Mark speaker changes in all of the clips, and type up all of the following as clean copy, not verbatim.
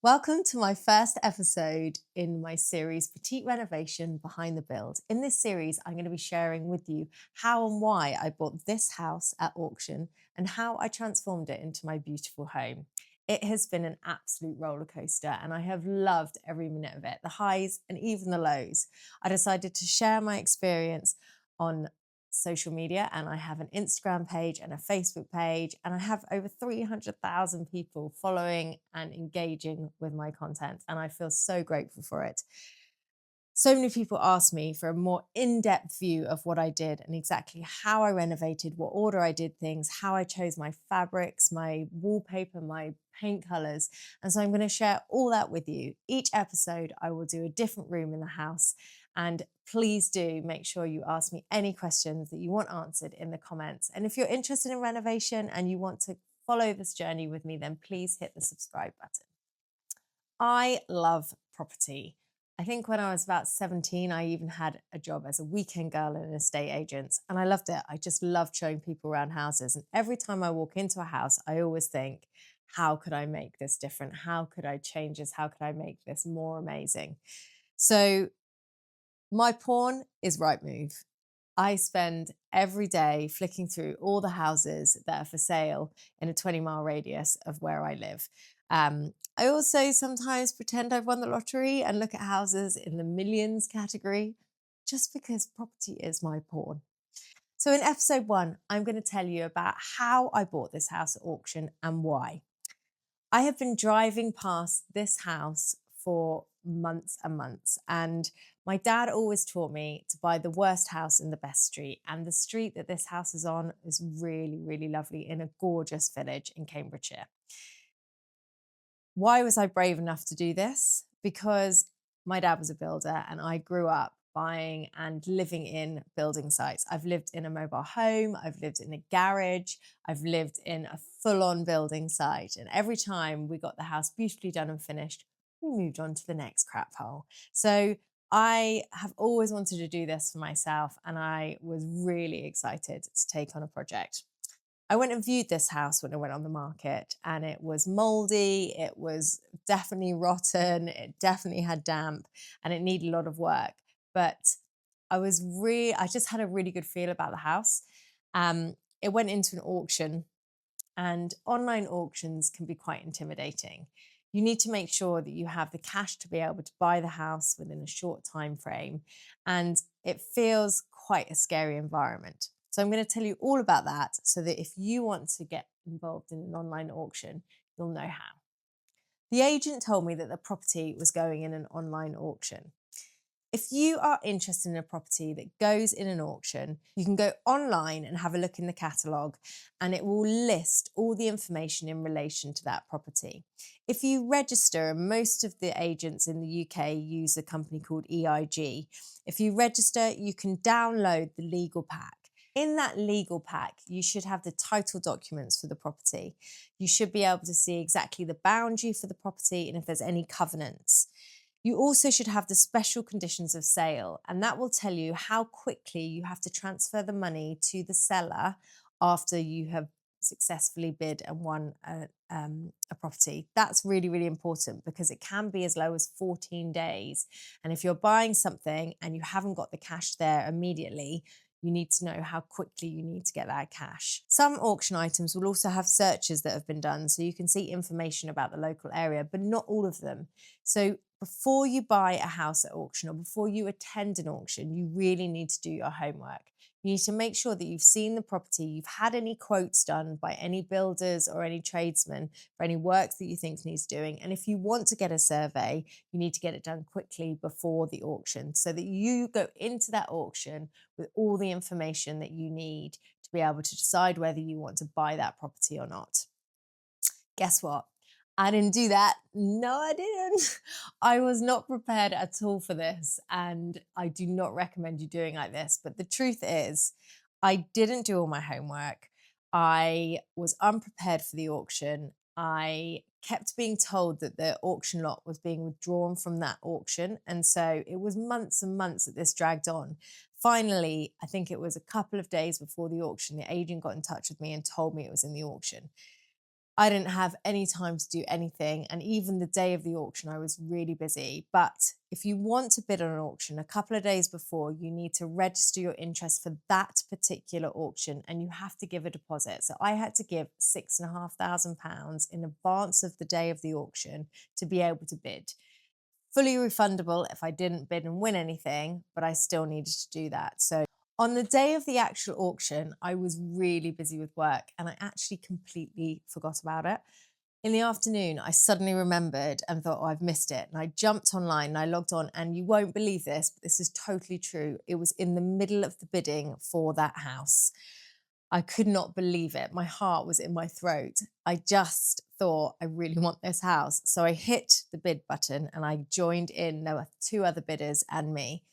Speaker 1: Welcome to my first episode in my series, Petite Renovation Behind the Build. In this series, I'm going to be sharing with you how and why I bought this house at auction and how I transformed it into my beautiful home. It has been an absolute roller coaster and I have loved every minute of it, the highs and even the lows. I decided to share my experience on social media, and I have an Instagram page and a Facebook page, and I have over 300,000 people following and engaging with my content, and I feel so grateful for it. So many people asked me for a more in-depth view of what I did and exactly how I renovated, what order I did things, how I chose my fabrics, my wallpaper, my paint colors. And so I'm going to share all that with you. Each episode, I will do a different room in the house. And please do make sure you ask me any questions that you want answered in the comments. And if you're interested in renovation and you want to follow this journey with me, then please hit the subscribe button. I love property. I think when I was about 17, I even had a job as a weekend girl in an estate agent, and I loved it. I just loved showing people around houses. And every time I walk into a house, I always think, how could I make this different? How could I change this? How could I make this more amazing? So my pawn is Rightmove. I spend every day flicking through all the houses that are for sale in a 20-mile radius of where I live. I also sometimes pretend I've won the lottery and look at houses in the millions category just because property is my pawn. So, in episode one, I'm going to tell you about how I bought this house at auction and why. I have been driving past this house for months and months. And my dad always taught me to buy the worst house in the best street. And the street that this house is on is really, really lovely in a gorgeous village in Cambridgeshire. Why was I brave enough to do this? Because my dad was a builder and I grew up buying and living in building sites. I've lived in a mobile home, I've lived in a garage, I've lived in a full on building site. And every time we got the house beautifully done and finished, we moved on to the next crap hole. So I have always wanted to do this for myself, and I was really excited to take on a project. I went and viewed this house when it went on the market, and it was moldy, it was definitely rotten, it definitely had damp, and it needed a lot of work. But I just had a really good feel about the house. It went into an auction, and online auctions can be quite intimidating. You need to make sure that you have the cash to be able to buy the house within a short time frame, and it feels quite a scary environment. So I'm going to tell you all about that so that if you want to get involved in an online auction, you'll know how. The agent told me that the property was going in an online auction. If you are interested in a property that goes in an auction, you can go online and have a look in the catalogue, and it will list all the information in relation to that property. If you register, and most of the agents in the UK use a company called EIG, if you register, you can download the legal pack. In that legal pack, you should have the title documents for the property. You should be able to see exactly the boundary for the property and if there's any covenants. You also should have the special conditions of sale, and that will tell you how quickly you have to transfer the money to the seller after you have successfully bid and won a property. That's really, really important because it can be as low as 14 days. And if you're buying something and you haven't got the cash there immediately, you need to know how quickly you need to get that cash. Some auction items will also have searches that have been done, so you can see information about the local area, but not all of them. So before you buy a house at auction or before you attend an auction, you really need to do your homework. You need to make sure that you've seen the property, you've had any quotes done by any builders or any tradesmen for any works that you think needs doing. And if you want to get a survey, you need to get it done quickly before the auction so that you go into that auction with all the information that you need to be able to decide whether you want to buy that property or not. Guess what? I didn't do that. No, I didn't. I was not prepared at all for this. And I do not recommend you doing like this. But the truth is, I didn't do all my homework. I was unprepared for the auction. I kept being told that the auction lot was being withdrawn from that auction. And so it was months and months that this dragged on. Finally, I think it was a couple of days before the auction, the agent got in touch with me and told me it was in the auction. I didn't have any time to do anything. And even the day of the auction, I was really busy. But if you want to bid on an auction, a couple of days before, you need to register your interest for that particular auction and you have to give a deposit. So I had to give £6,500 in advance of the day of the auction to be able to bid. Fully refundable if I didn't bid and win anything, but I still needed to do that. So on the day of the actual auction, I was really busy with work and I actually completely forgot about it. In the afternoon, I suddenly remembered and thought, oh, I've missed it. And I jumped online and I logged on, and you won't believe this, but this is totally true. It was in the middle of the bidding for that house. I could not believe it. My heart was in my throat. I just thought, I really want this house. So I hit the bid button and I joined in. There were two other bidders and me.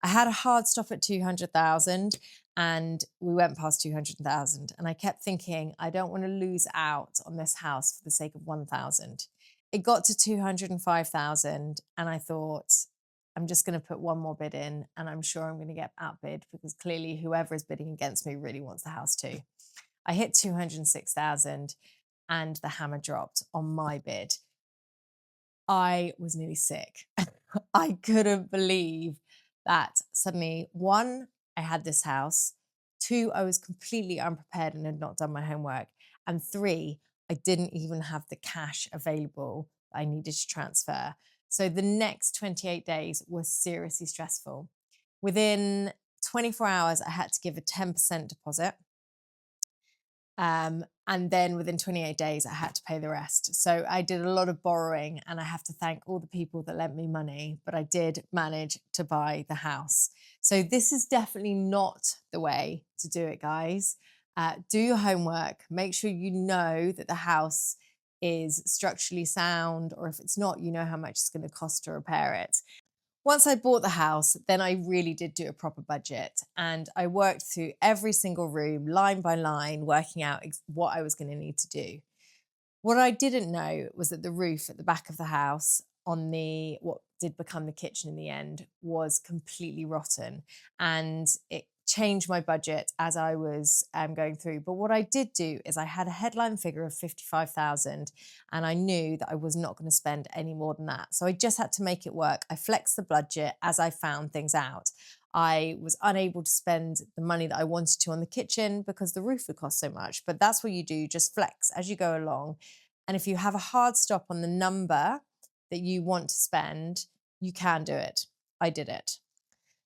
Speaker 1: I had a hard stop at 200,000 and we went past 200,000. And I kept thinking, I don't want to lose out on this house for the sake of 1,000. It got to 205,000 and I thought, I'm just going to put one more bid in and I'm sure I'm going to get outbid because clearly whoever is bidding against me really wants the house too. I hit 206,000 and the hammer dropped on my bid. I was nearly sick. I couldn't believe that suddenly, one, I had this house, two, I was completely unprepared and had not done my homework, and three, I didn't even have the cash available that I needed to transfer. So the next 28 days was seriously stressful. Within 24 hours, I had to give a 10% deposit. And then within 28 days, I had to pay the rest. So I did a lot of borrowing and I have to thank all the people that lent me money, but I did manage to buy the house. So this is definitely not the way to do it, guys. Do your homework. Make sure you know that the house is structurally sound, or if it's not, you know how much it's going to cost to repair it. Once I bought the house, then I really did do a proper budget and I worked through every single room line by line, working out what I was going to need to do. What I didn't know was that the roof at the back of the house on the what did become the kitchen in the end was completely rotten, and it changed my budget as I was going through. But what I did do is I had a headline figure of 55,000 and I knew that I was not going to spend any more than that. So I just had to make it work. I flexed the budget as I found things out. I was unable to spend the money that I wanted to on the kitchen because the roof would cost so much. But that's what you do, just flex as you go along. And if you have a hard stop on the number that you want to spend, you can do it. I did it.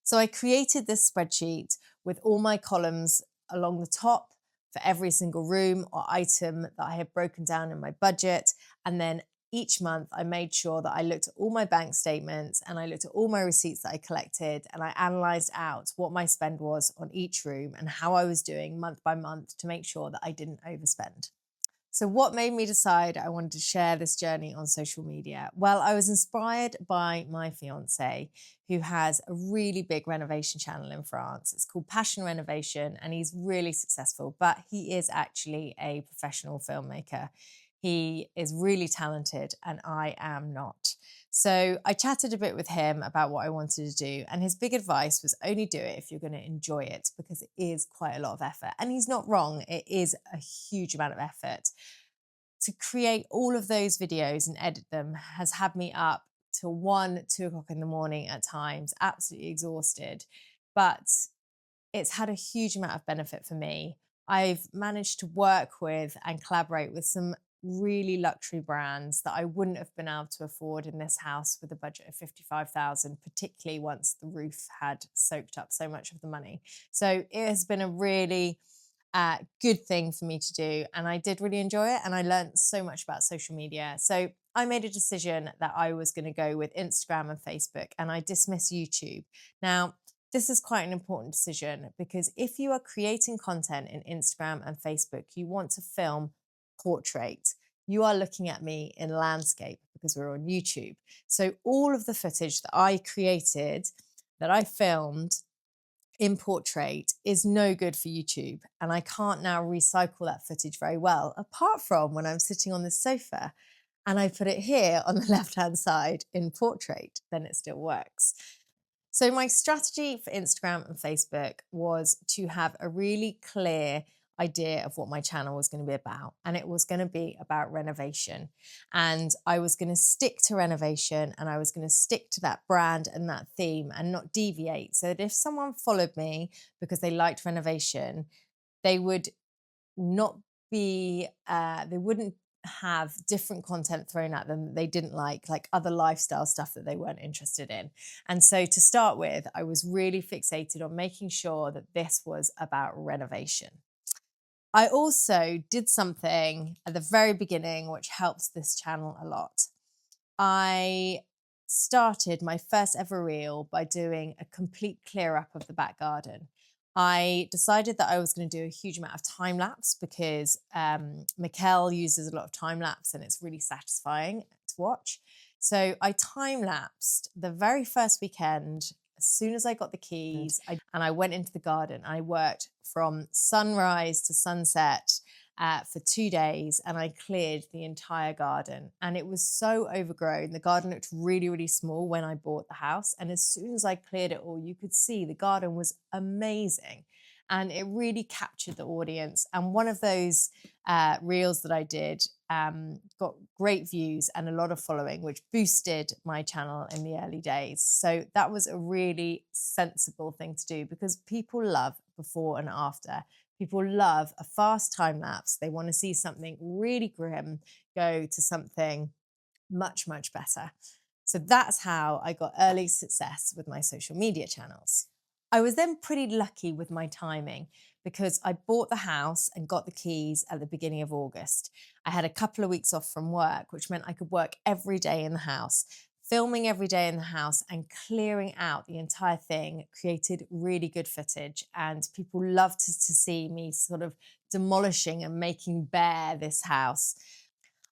Speaker 1: So I created this spreadsheet with all my columns along the top for every single room or item that I had broken down in my budget. And then each month I made sure that I looked at all my bank statements and I looked at all my receipts that I collected and I analysed out what my spend was on each room and how I was doing month by month to make sure that I didn't overspend. So what made me decide I wanted to share this journey on social media? Well, I was inspired by my fiance, who has a really big renovation channel in France. It's called Petite Renovation, and he's really successful, but he is actually a professional filmmaker. He is really talented, and I am not. So I chatted a bit with him about what I wanted to do, and his big advice was only do it if you're going to enjoy it, because it is quite a lot of effort. And he's not wrong, it is a huge amount of effort. To create all of those videos and edit them has had me up till 1, 2 o'clock in the morning at times, absolutely exhausted. But it's had a huge amount of benefit for me. I've managed to work with and collaborate with some really luxury brands that I wouldn't have been able to afford in this house with a budget of 55,000, particularly once the roof had soaked up so much of the money. So it has been a really good thing for me to do, and I did really enjoy it, and I learned so much about social media. So I made a decision that I was going to go with Instagram and Facebook, and I dismiss YouTube. Now, this is quite an important decision because if you are creating content in Instagram and Facebook, you want to film portrait. You are looking at me in landscape because we're on YouTube. So all of the footage that I created, that I filmed in portrait, is no good for YouTube. And I can't now recycle that footage very well, apart from when I'm sitting on the sofa and I put it here on the left-hand side in portrait, then it still works. So my strategy for Instagram and Facebook was to have a really clear idea of what my channel was going to be about, and it was going to be about renovation. And I was going to stick to renovation, and I was going to stick to that brand and that theme and not deviate, so that if someone followed me because they liked renovation, they would not be they wouldn't have different content thrown at them that they didn't like other lifestyle stuff that they weren't interested in. And so to start with, I was really fixated on making sure that this was about renovation. I also did something at the very beginning which helped this channel a lot. I started my first ever reel by doing a complete clear up of the back garden. I decided that I was going to do a huge amount of time lapse because Mikkel uses a lot of time lapse and it's really satisfying to watch. So I time lapsed the very first weekend. As soon as I got the keys, and I went into the garden. I worked from sunrise to sunset for 2 days, and I cleared the entire garden. And it was so overgrown. The garden looked really, really small when I bought the house. And as soon as I cleared it all, you could see the garden was amazing. And it really captured the audience. And one of those reels that I did got great views and a lot of following, which boosted my channel in the early days. So that was a really sensible thing to do because people love before and after. People love a fast time lapse. They want to see something really grim go to something much, much better. So that's how I got early success with my social media channels. I was then pretty lucky with my timing because I bought the house and got the keys at the beginning of August. I had a couple of weeks off from work, which meant I could work every day in the house. Filming every day in the house and clearing out the entire thing created really good footage, and people loved to see me sort of demolishing and making bare this house.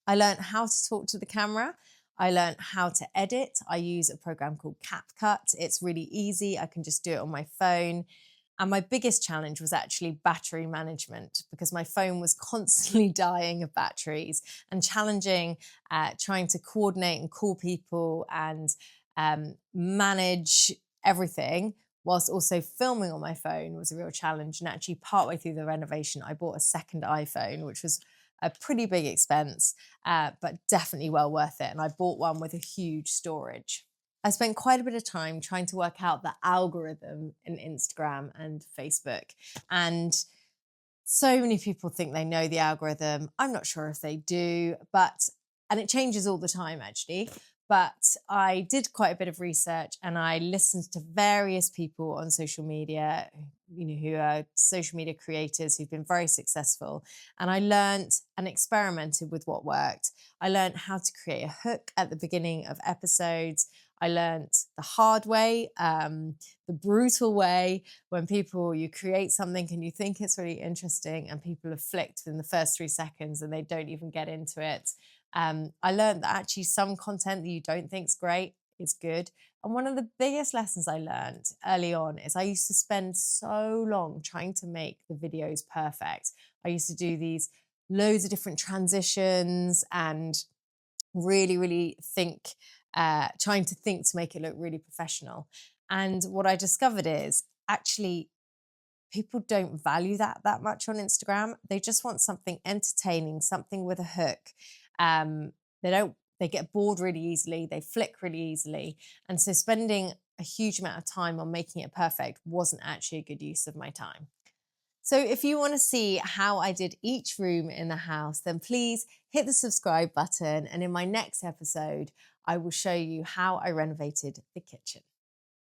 Speaker 1: I learned how to talk to the camera. I learned how to edit. I use a program called CapCut. It's really easy. I can just do it on my phone. And my biggest challenge was actually battery management because my phone was constantly dying of batteries, and challenging, trying to coordinate and call people and manage everything whilst also filming on my phone was a real challenge. And actually partway through the renovation, I bought a second iPhone, which was a pretty big expense, but definitely well worth it. And I bought one with a huge storage. I spent quite a bit of time trying to work out the algorithm in Instagram and Facebook. And so many people think they know the algorithm. I'm not sure if they do, and it changes all the time actually. But I did quite a bit of research and I listened to various people on social media, who are social media creators who've been very successful. And I learned and experimented with what worked. I learned how to create a hook at the beginning of episodes. I learned the hard way, the brutal way, when you create something and you think it's really interesting and people have flicked within the first 3 seconds and they don't even get into it. I learned that actually some content that you don't think is great is good. And one of the biggest lessons I learned early on is I used to spend so long trying to make the videos perfect. I used to do these loads of different transitions and really, really trying to think to make it look really professional. And what I discovered is actually people don't value that much on Instagram. They just want something entertaining, something with a hook. They get bored really easily, they flick really easily. And so spending a huge amount of time on making it perfect wasn't actually a good use of my time. So if you want to see how I did each room in the house, then please hit the subscribe button. And in my next episode, I will show you how I renovated the kitchen.